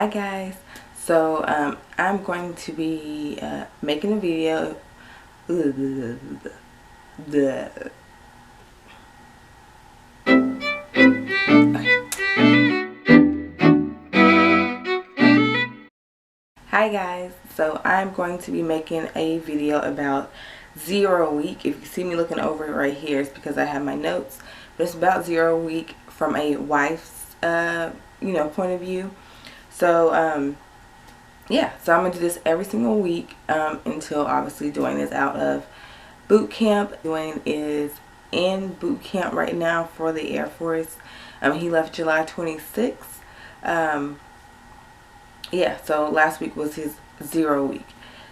Hi guys, so I'm going to be making a video. Hi guys, so I'm going to be making a video about 0 week. If you see me looking over it right here, it's because I have my notes, but it's about 0 week from a wife's point of view. So yeah, so I'm gonna do this every single week until obviously Dwayne is out of boot camp. Dwayne is in boot camp right now for the Air Force. He left July 26th. Yeah, so last week was his 0 week.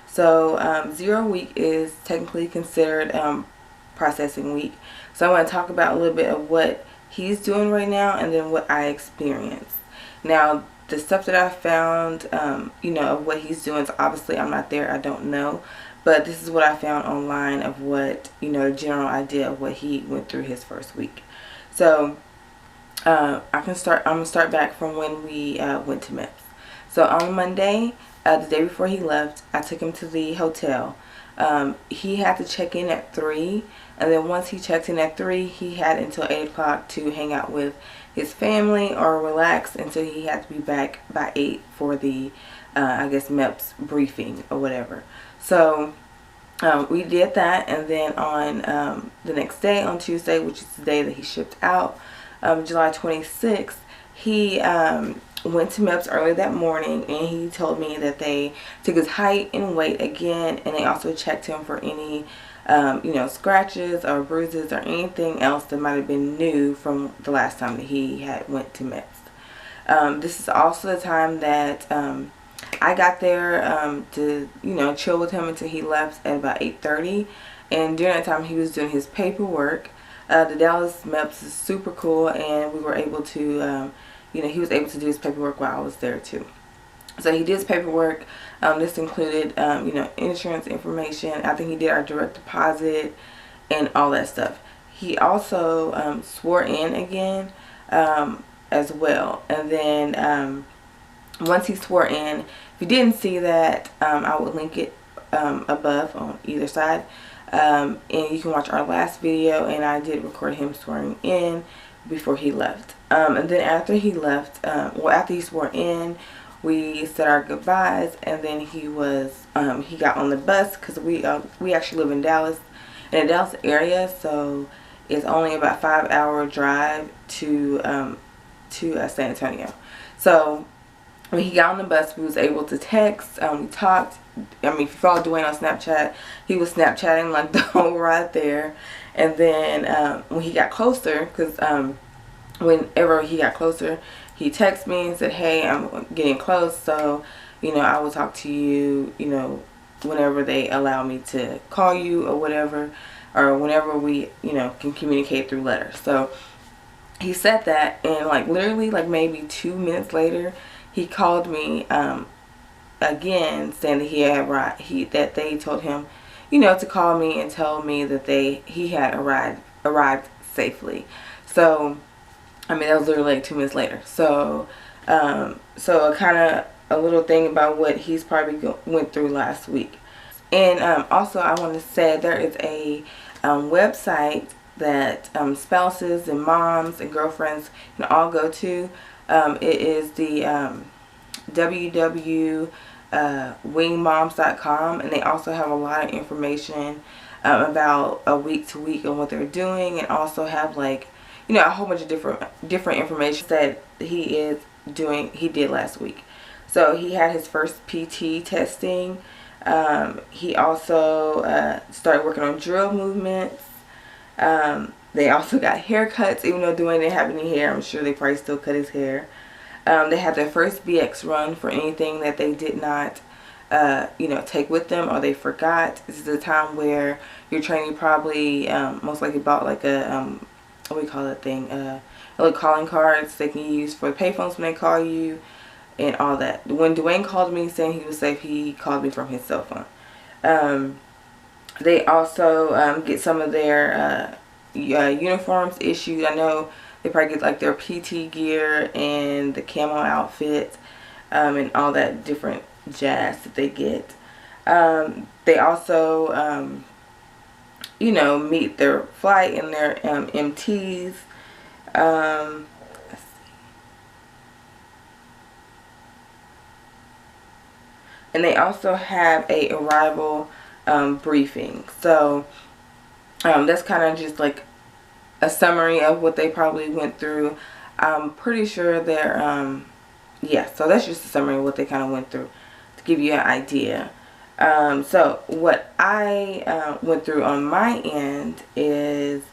So 0 week is technically considered processing week. So I want to talk about a little bit of what he's doing right now and then what I experienced. Now, the stuff that I found, of what he's doing, so obviously I'm not there, I don't know. But this is what I found online of what, the general idea of what he went through his first week. So I'm going to start back from when we went to MEPS. So on Monday, the day before he left, I took him to the hotel. He had to check in at 3, and then once he checked in at 3, he had until 8 o'clock to hang out with his family or relax until he had to be back by 8 for the, MEPS briefing or whatever. So we did that, and then on the next day, on Tuesday, which is the day that he shipped out, July 26th, he went to MEPS early that morning, and he told me that they took his height and weight again, and they also checked him for any scratches or bruises or anything else that might have been new from the last time that he had went to MEPS. This is also the time that I got there to chill with him until he left at about 8:30, and during that time he was doing his paperwork. The Dallas MEPS is super cool, and we were able to he was able to do his paperwork while I was there too. So he did his paperwork. This included insurance information. I think he did our direct deposit and all that stuff. He also swore in again as well, and then once he swore in, if you didn't see that, I will link it above on either side, and you can watch our last video, and I did record him swearing in before he left. And then after he left, after he swore in, we said our goodbyes, and then he got on the bus, because we actually live in Dallas, in the Dallas area, so it's only about a 5-hour drive to San Antonio. So when he got on the bus, we was able to text. We talked. If you follow Dwayne on Snapchat, he was Snapchatting like the whole ride there. And then when he got closer, because whenever he got closer, he texted me and said, "Hey, I'm getting close, so I will talk to you, whenever they allow me to call you or whatever, or whenever we can communicate through letters." So he said that, and literally maybe 2 minutes later, he called me again, saying that he had that they told him to call me and tell me that he had arrived safely. So that was literally 2 minutes later. So so kind of a little thing about what he's probably went through last week. And also I want to say there is a website that spouses and moms and girlfriends can all go to. It is the www.wingmoms.com, and they also have a lot of information about a week to week and what they're doing, and also have a whole bunch of different information that he did last week. So he had his first PT testing. He also started working on drill movements. They also got haircuts, even though Dwayne didn't have any hair. I'm sure they probably still cut his hair. They had their first BX run for anything that they did not take with them or they forgot. This is a time where your trainee probably most likely bought a what do we call that thing, little calling cards they can use for the payphones when they call you and all that. When Dwayne called me saying he was safe, he called me from his cell phone. They also get some of their uniforms issued. I know they probably get their PT gear and the camo outfit. and all that different jazz that they get. They also, you know, meet their flight and their MTs. Let's see. And they also have a arrival briefing. So that's kind of just like a summary of what they probably went through. I'm pretty sure they're, yeah, so that's just a summary of what they kind of went through to give you an idea. So what I went through on my end is,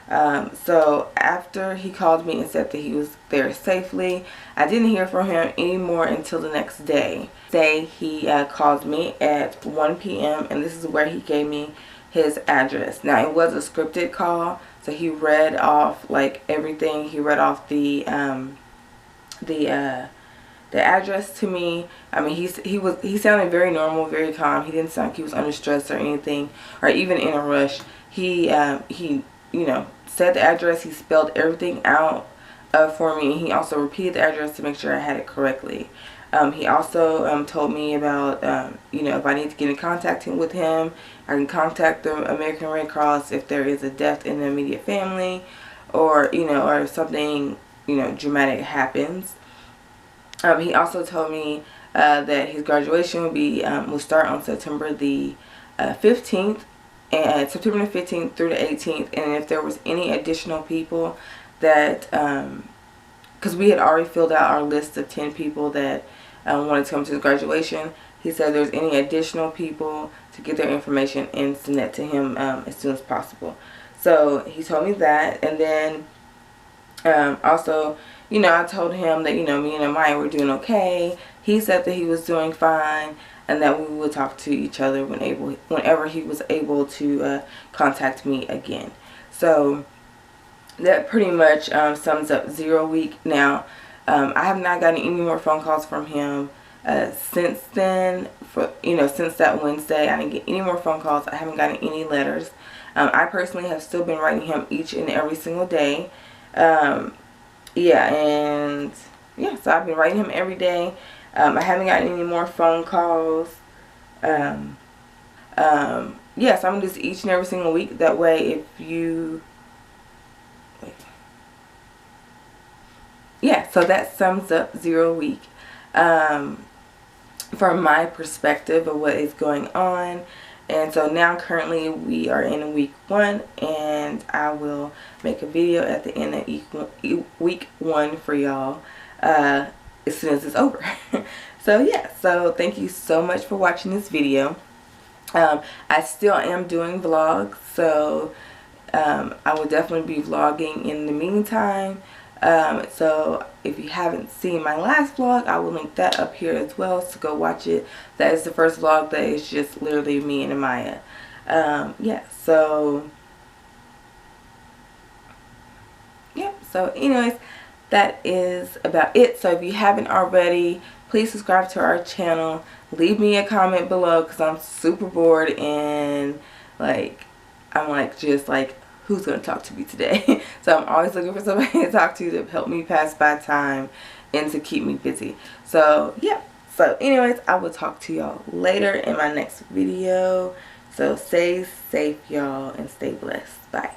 so after he called me and said that he was there safely, I didn't hear from him anymore until the next day. He called me at 1 p.m. and this is where he gave me his address. Now it was a scripted call, so he read off like everything. He read off the address to me. I mean, he sounded very normal, very calm. He didn't sound like he was under stress or anything, or even in a rush. He you know, said the address. He spelled everything out for me. He also repeated the address to make sure I had it correctly. He also told me about, you know, if I need to get in contact with him, I can contact the American Red Cross if there is a death in the immediate family, or, you know, or if something, you know, dramatic happens. He also told me that his graduation will start on September the 15th, and September the 15th through the 18th, and if there was any additional people that, because we had already filled out our list of 10 people that wanted to come to his graduation, he said there's any additional people to get their information and send that to him as soon as possible. So he told me that, and then also, you know, I told him that, you know, me and Amaya were doing okay. He said that he was doing fine and that we would talk to each other whenever he was able to contact me again. So that pretty much sums up 0 week. Now, I have not gotten any more phone calls from him since then. Since that Wednesday, I didn't get any more phone calls. I haven't gotten any letters. I personally have still been writing him each and every single day. Yeah, and yeah, so I've been writing him every day. I haven't gotten any more phone calls. Yeah, so I'm gonna do this each and every single week. That way, if you, yeah, so that sums up 0 week. From my perspective of what is going on. And so now currently we are in week 1, and I will make a video at the end of week 1 for y'all as soon as it's over. So yeah, so thank you so much for watching this video. I still am doing vlogs, so I will definitely be vlogging in the meantime. So if you haven't seen my last vlog, I will link that up here as well, so go watch it. That is the first vlog that is just literally me and Amaya. Yeah, so yeah, so anyways, that is about it. So if you haven't already, please subscribe to our channel. Leave me a comment below, because I'm super bored and like I'm just who's going to talk to me today? So I'm always looking for somebody to talk to help me pass by time and to keep me busy. So yeah, so anyways, I will talk to y'all later in my next video. So stay safe, y'all, and stay blessed. Bye.